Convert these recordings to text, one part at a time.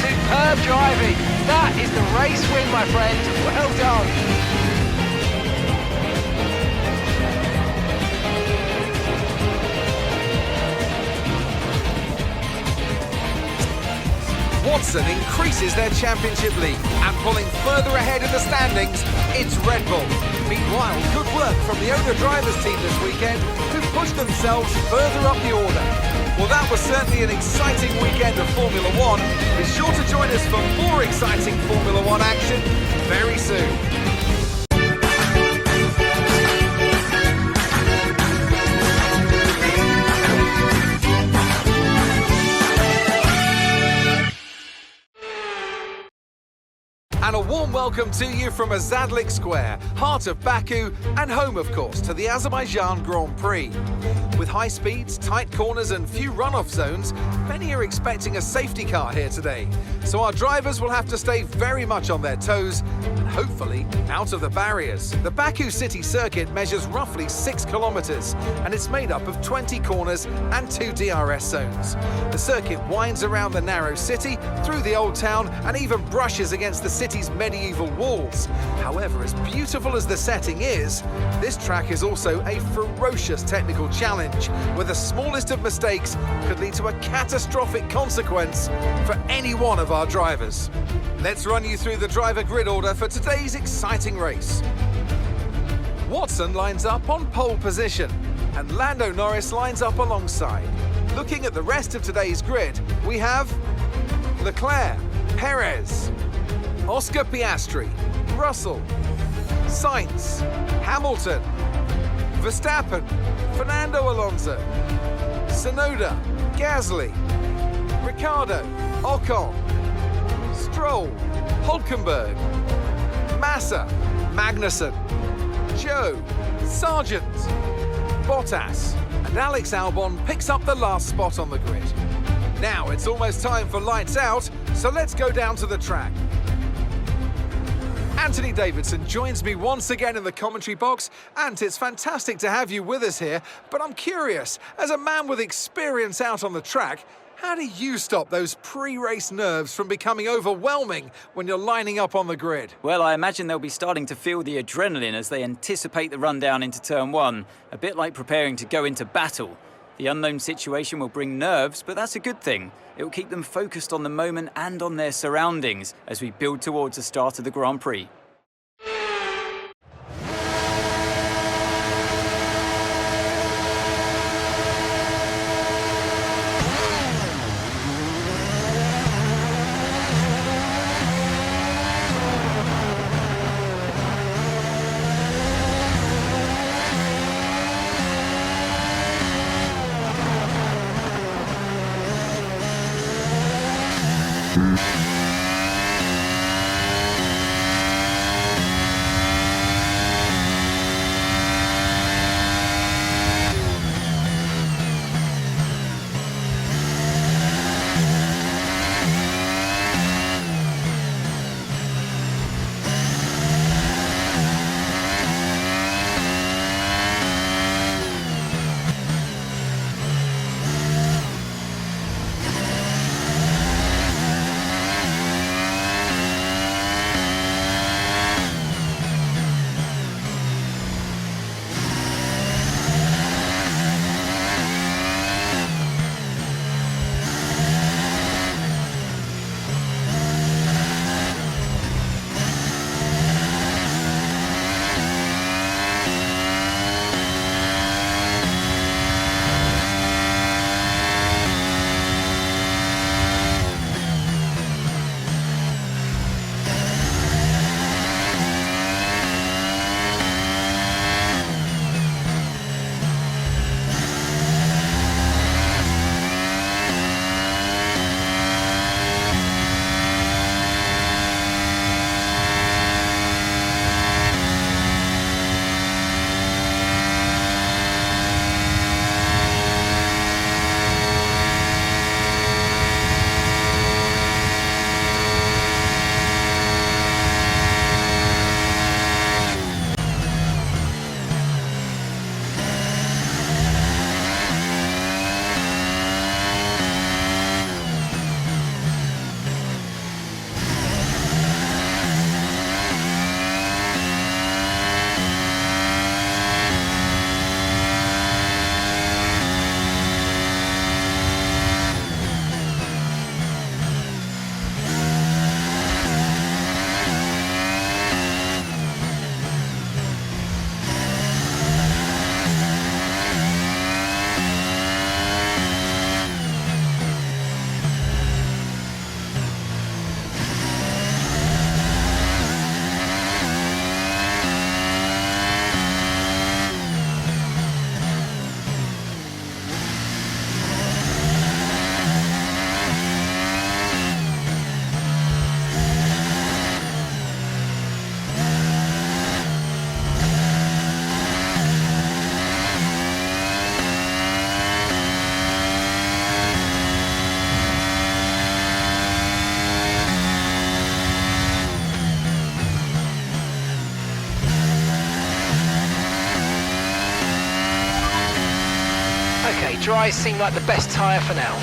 Superb driving. That is the race win, my friend. Well done. Watson increases their championship lead, and pulling further ahead in the standings, it's Red Bull. Meanwhile, good work from the owner-drivers team this weekend, who pushed themselves further up the order. Well, that was certainly an exciting weekend of Formula One. Be sure to join us for more exciting Formula One action very soon. And a warm welcome to you from Azadlik Square, heart of Baku, and home, of course, to the Azerbaijan Grand Prix. With high speeds, tight corners and few runoff zones, many are expecting a safety car here today. So our drivers will have to stay very much on their toes and hopefully out of the barriers. The Baku city circuit measures roughly 6 kilometers and it's made up of 20 corners and 2 DRS zones. The circuit winds around the narrow city, through the old town, and even brushes against the city's medieval walls. However, as beautiful as the setting is, this track is also a ferocious technical challenge, where the smallest of mistakes could lead to a catastrophic consequence for any one of our drivers. Let's run you through the driver grid order for today's exciting race. Watson lines up on pole position, and Lando Norris lines up alongside. Looking at the rest of today's grid, we have Leclerc, Perez, Oscar Piastri, Russell, Sainz, Hamilton, Verstappen, Fernando Alonso, Tsunoda, Gasly, Ricciardo, Ocon, Stroll, Hülkenberg, Massa, Magnussen, Joe, Sargent, Bottas, and Alex Albon picks up the last spot on the grid. Now it's almost time for lights out, so let's go down to the track. Anthony Davidson joins me once again in the commentary box, and it's fantastic to have you with us here, but I'm curious, as a man with experience out on the track, how do you stop those pre-race nerves from becoming overwhelming when you're lining up on the grid? Well, I imagine they'll be starting to feel the adrenaline as they anticipate the rundown into turn one, a bit like preparing to go into battle. The unknown situation will bring nerves, but that's a good thing. It will keep them focused on the moment and on their surroundings as we build towards the start of the Grand Prix. dries seem like the best tyre for now.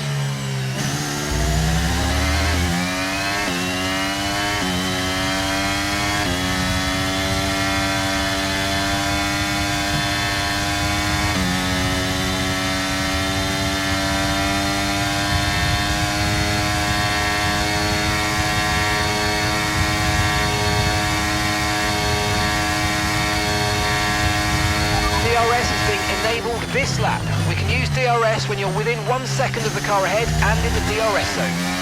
DRS is being enabled this lap. We can use DRS when you're within 1 second of the car ahead and in the DRS zone.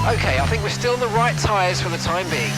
Okay, I think we're still on the right tyres for the time being.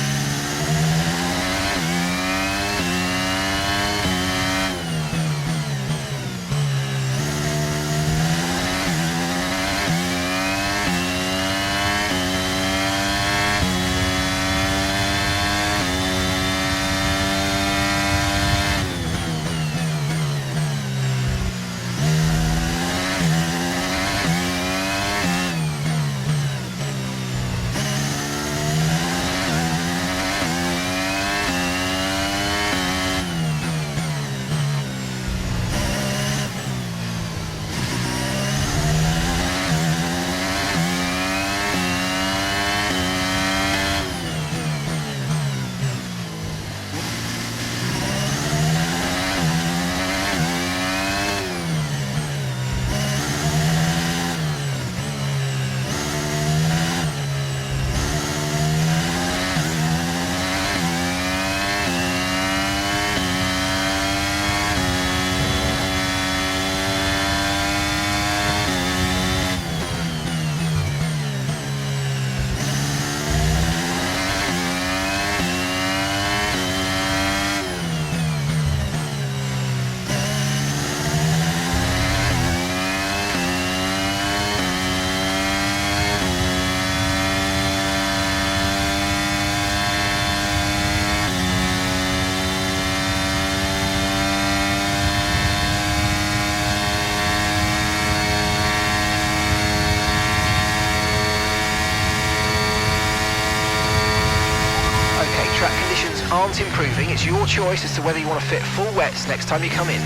Track conditions aren't improving. It's your choice as to whether you want to fit full wets next time you come in.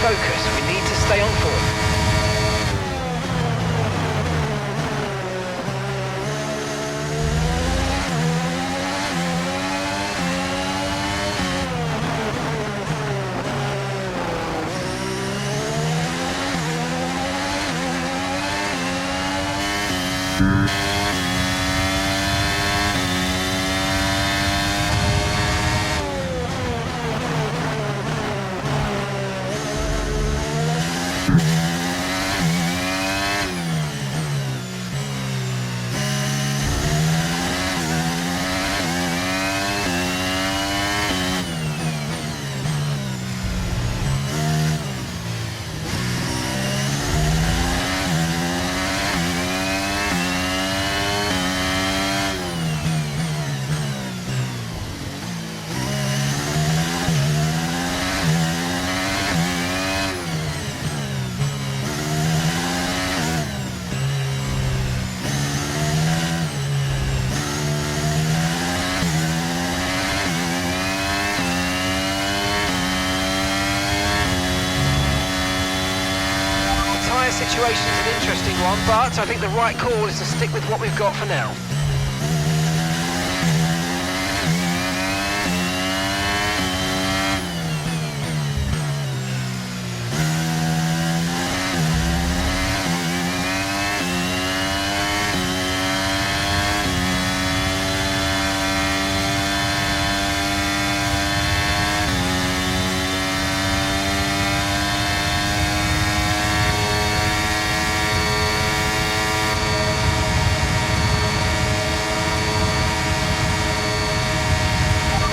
focus. We need to stay on form. Situation is an interesting one, but I think the right call is to stick with what we've got for now.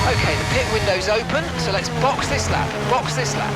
Okay, the pit window's open, so let's box this lap, box this lap.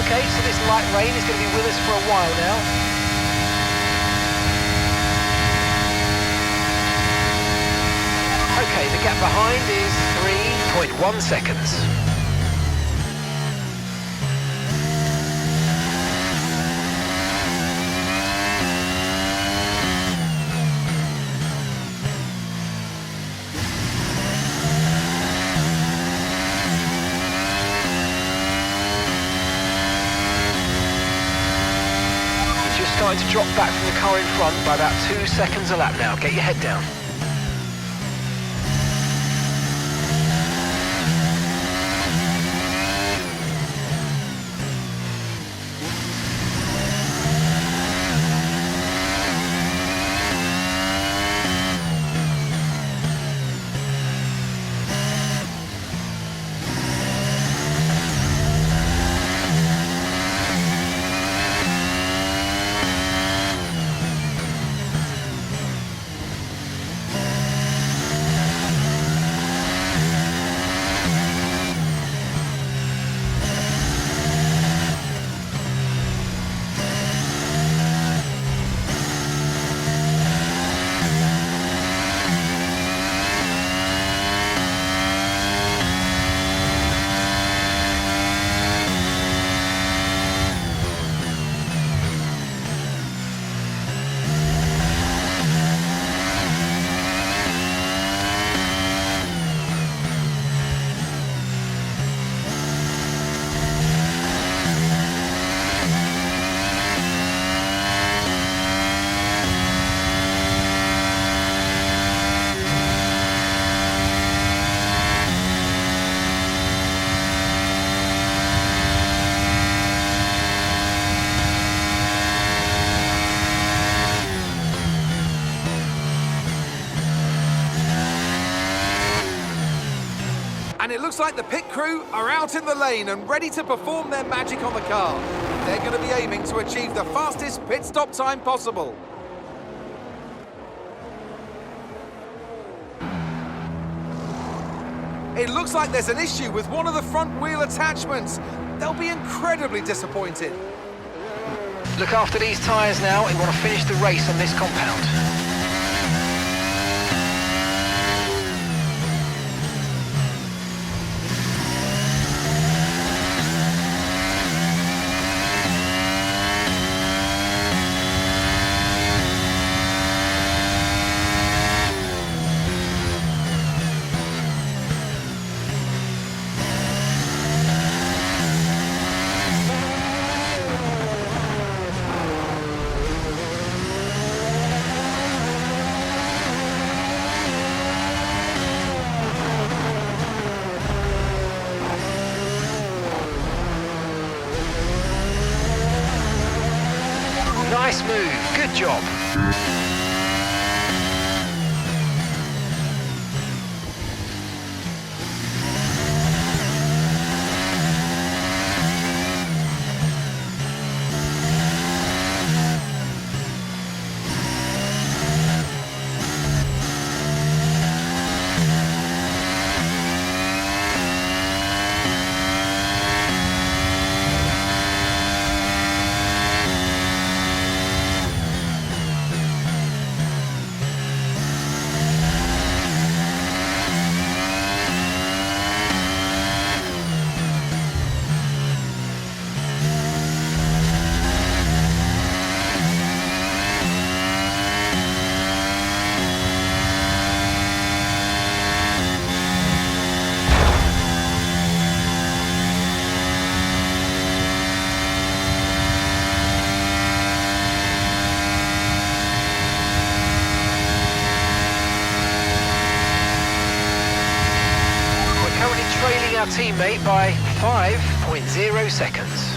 Okay, so this light rain is going to be with us for a while now. Okay, the gap behind is 3.1 seconds. Starting to drop back from the car in front by about 2 seconds a lap now. Get your head down. And it looks like the pit crew are out in the lane and ready to perform their magic on the car. They're going to be aiming to achieve the fastest pit stop time possible. It looks like there's an issue with one of the front wheel attachments. They'll be incredibly disappointed. Look after these tyres now. We want to finish the race on this compound. Nice move, good job. Trailing our teammate by 5.0 seconds.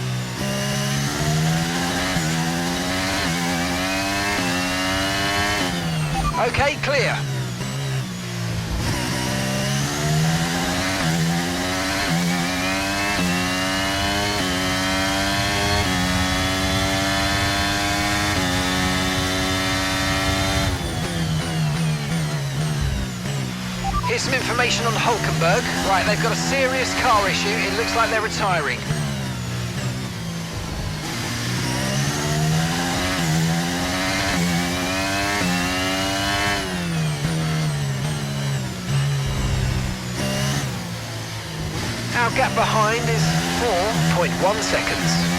Okay, clear. Here's some information on Hulkenberg. Right, they've got a serious car issue. It looks like they're retiring. Our gap behind is 4.1 seconds.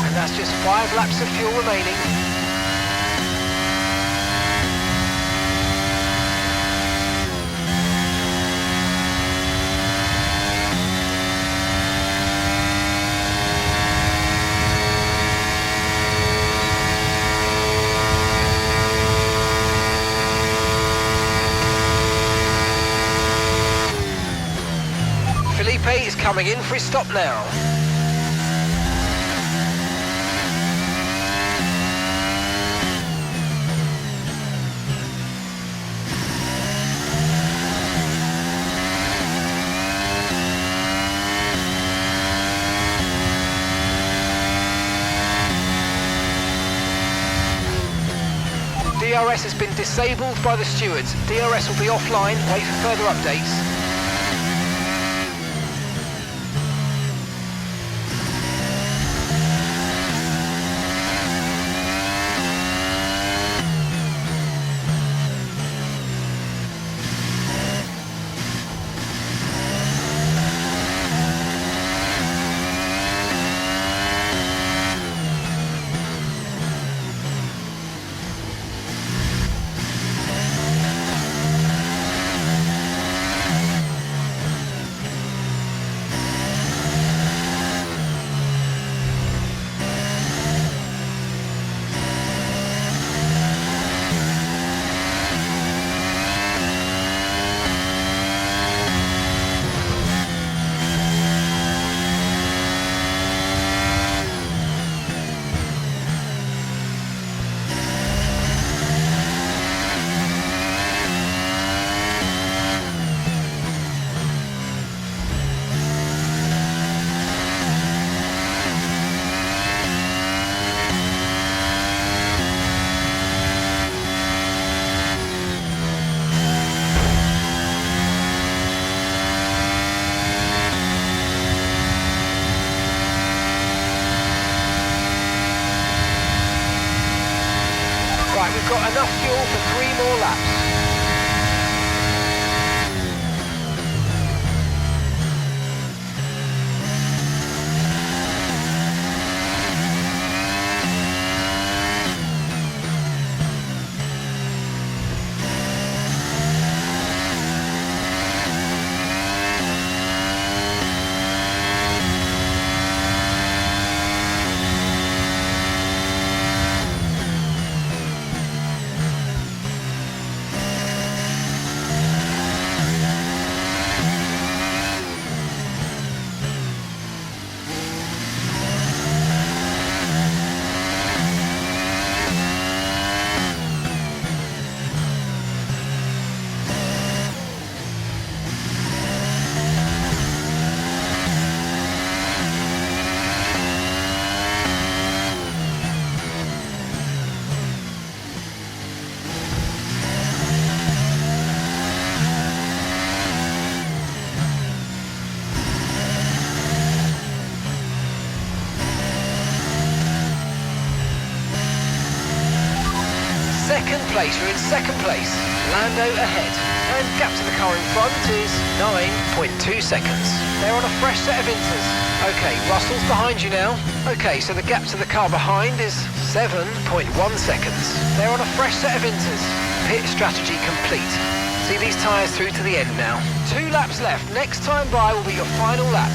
And that's just 5 laps of fuel remaining. Felipe is coming in for his stop now. DRS has been disabled by the stewards. DRS will be offline. Wait for further updates. enough fuel for 3 more laps. Second place, we're in second place. Lando ahead. And gap to the car in front is 9.2 seconds. They're on a fresh set of inters. Okay, Russell's behind you now. Okay, so the gap to the car behind is 7.1 seconds. They're on a fresh set of inters. Pit strategy complete. See these tyres through to the end now. 2 laps left. Next time by will be your final lap.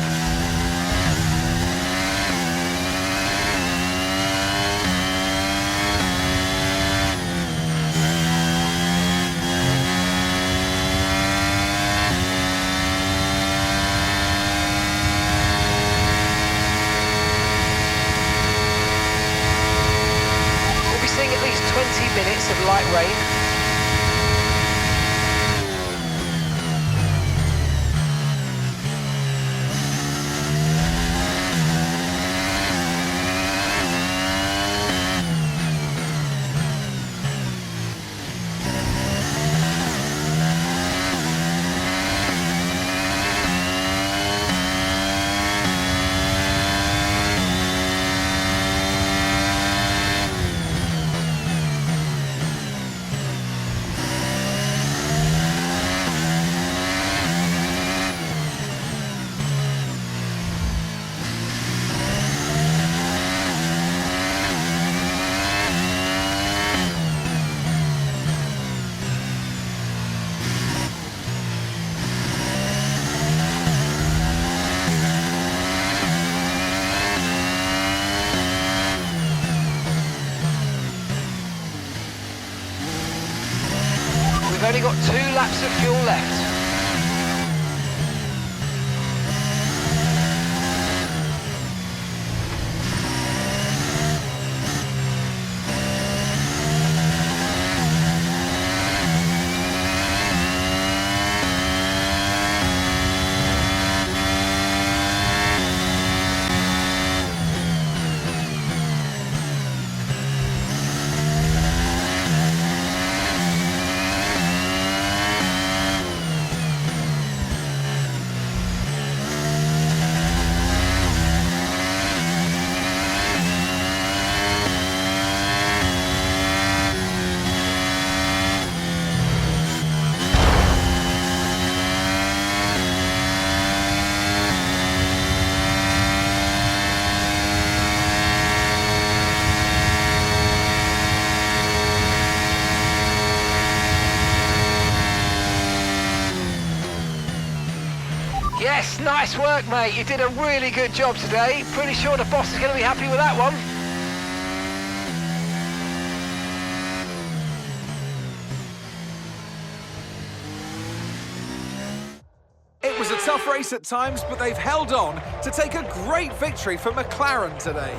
At least 20 minutes of light rain. We've only got 2 laps of fuel left. Yes, nice work, mate. You did a really good job today. Pretty sure the boss is going to be happy with that one. It was a tough race at times, but they've held on to take a great victory for McLaren today.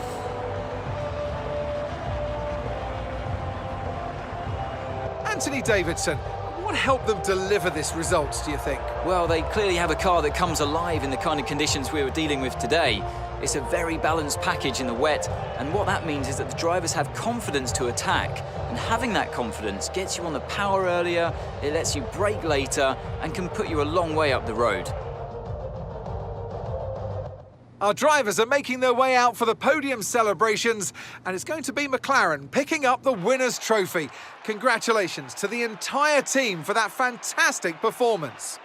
Anthony Davidson, what helped them deliver this result, do you think? Well, they clearly have a car that comes alive in the kind of conditions we were dealing with today. It's a very balanced package in the wet, and what that means is that the drivers have confidence to attack, and having that confidence gets you on the power earlier, it lets you brake later, and can put you a long way up the road. Our drivers are making their way out for the podium celebrations, and it's going to be McLaren picking up the winner's trophy. Congratulations to the entire team for that fantastic performance.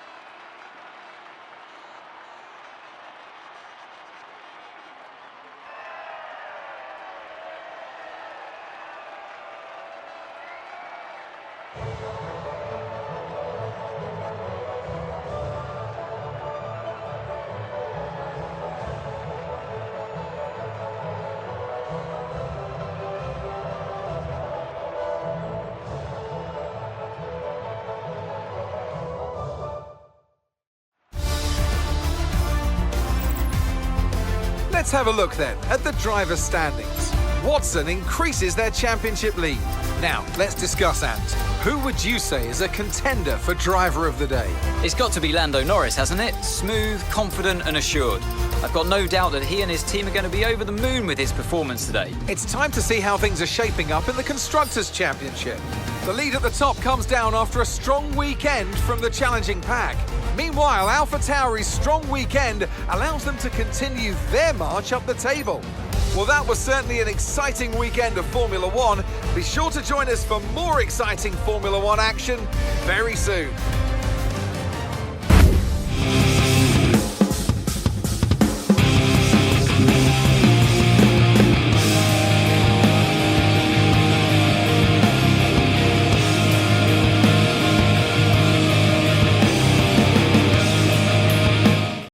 Let's have a look then at the drivers' standings. Watson increases their championship lead. Now, let's discuss, Ant. Who would you say is a contender for driver of the day? It's got to be Lando Norris, hasn't it? Smooth, confident and assured. I've got no doubt that he and his team are going to be over the moon with his performance today. It's time to see how things are shaping up in the Constructors' Championship. The lead at the top comes down after a strong weekend from the challenging pack. Meanwhile, AlphaTauri's strong weekend allows them to continue their march up the table. Well, that was certainly an exciting weekend of Formula One. Be sure to join us for more exciting Formula One action very soon.